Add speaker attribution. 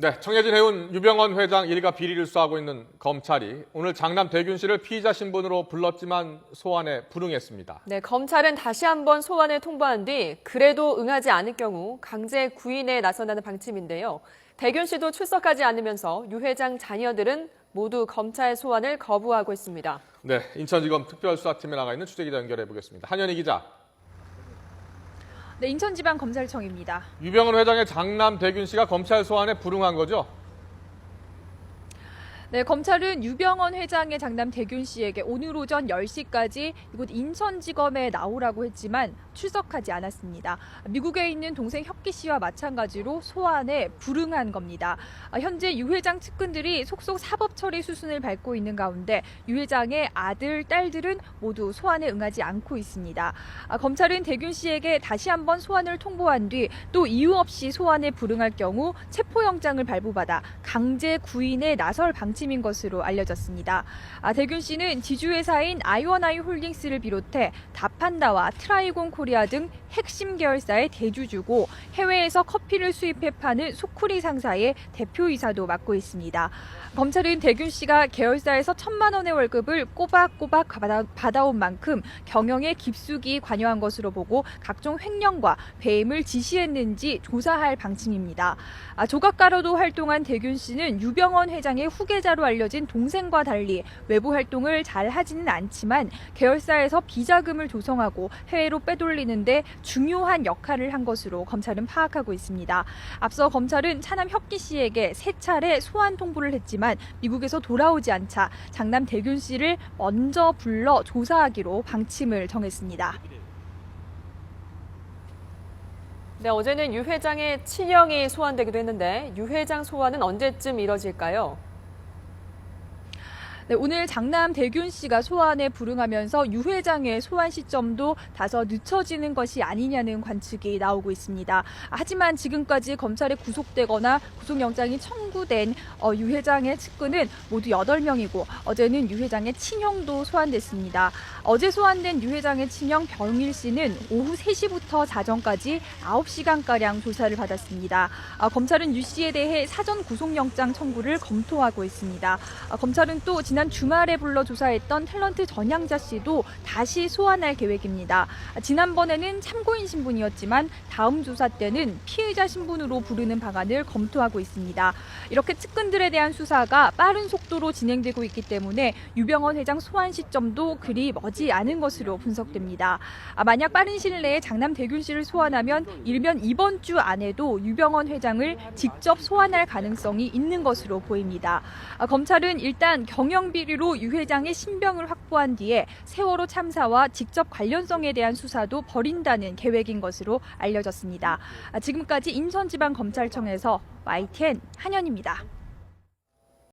Speaker 1: 네, 청해진 해운 유병언 회장 일가 비리를 수사하고 있는 검찰이 오늘 장남 대균 씨를 피의자 신분으로 불렀지만 소환에 불응했습니다.
Speaker 2: 네, 검찰은 다시 한번 소환을 통보한 뒤 그래도 응하지 않을 경우 강제 구인에 나선다는 방침인데요. 대균 씨도 출석하지 않으면서 유 회장 자녀들은 모두 검찰 소환을 거부하고 있습니다.
Speaker 1: 네, 인천지검 특별수사팀에 나가 있는 취재기자 연결해 보겠습니다. 한현희 기자.
Speaker 3: 네, 인천지방검찰청입니다.
Speaker 1: 유병언 회장의 장남 대균 씨가 검찰 소환에 불응한 거죠?
Speaker 3: 네, 검찰은 유병언 회장의 장남 대균 씨에게 오늘 오전 10시까지 이곳 인천지검에 나오라고 했지만 출석하지 않았습니다. 미국에 있는 동생 혁기 씨와 마찬가지로 소환에 불응한 겁니다. 현재 유 회장 측근들이 속속 사법 처리 수순을 밟고 있는 가운데 유 회장의 아들, 딸들은 모두 소환에 응하지 않고 있습니다. 검찰은 대균 씨에게 다시 한번 소환을 통보한 뒤 또 이유 없이 소환에 불응할 경우 체포영장을 발부받아 강제 구인에 나설 방침인 것으로 알려졌습니다. 대균 씨는 지주회사인 아이원아이 홀딩스를 비롯해 다판다와 트라이곤 코리아 등 핵심 계열사의 대주주고 해외에서 커피를 수입해 파는 소쿠리 상사의 대표이사도 맡고 있습니다. 검찰은 대균 씨가 계열사에서 1,000만 원의 월급을 꼬박꼬박 받아온 만큼 경영에 깊숙이 관여한 것으로 보고 각종 횡령과 배임을 지시했는지 조사할 방침입니다. 조각가로도 활동한 대균 씨는 유병언 회장의 후계자로 알려진 동생과 달리 외부 활동을 잘 하지는 않지만 계열사에서 비자금을 조성하고 해외로 빼돌리는데 중요한 역할을 한 것으로 검찰은 파악하고 있습니다. 앞서 검찰은 차남 혁기 씨에게 3차례 소환 통보를 했지만 미국에서 돌아오지 않자 장남 대균 씨를 먼저 불러 조사하기로 방침을 정했습니다.
Speaker 2: 네, 어제는 유 회장의 친형이 소환되기도 했는데 유 회장 소환은 언제쯤 이뤄질까요?
Speaker 3: 네, 오늘 장남 대균 씨가 소환에 불응하면서 유 회장의 소환 시점도 다소 늦춰지는 것이 아니냐는 관측이 나오고 있습니다. 하지만 지금까지 검찰에 구속되거나 구속영장이 청구된 유 회장의 측근은 모두 8명이고 어제는 유 회장의 친형도 소환됐습니다. 어제 소환된 유 회장의 친형 병일 씨는 오후 3시부터 자정까지 9시간가량 조사를 받았습니다. 검찰은 유 씨에 대해 사전 구속영장 청구를 검토하고 있습니다. 검찰은 또 지난 주말에 불러 조사했던 탤런트 전향자 씨도 다시 소환할 계획입니다. 지난번에는 참고인 신분이었지만 다음 조사 때는 피의자 신분으로 부르는 방안을 검토하고 있습니다. 이렇게 측근들에 대한 수사가 빠른 속도로 진행되고 있기 때문에 유병언 회장 소환 시점도 그리 머지 않은 것으로 분석됩니다. 만약 빠른 시일 내에 장남 대균 씨를 소환하면 일면 이번 주 안에도 유병언 회장을 직접 소환할 가능성이 있는 것으로 보입니다. 검찰은 일단 경영 비리로 유 회장의 신병을 확보한 뒤에 세월호 참사와 직접 관련성에 대한 수사도 벌인다는 계획인 것으로 알려졌습니다. 지금까지 인천지방검찰청에서 YTN 한현입니다.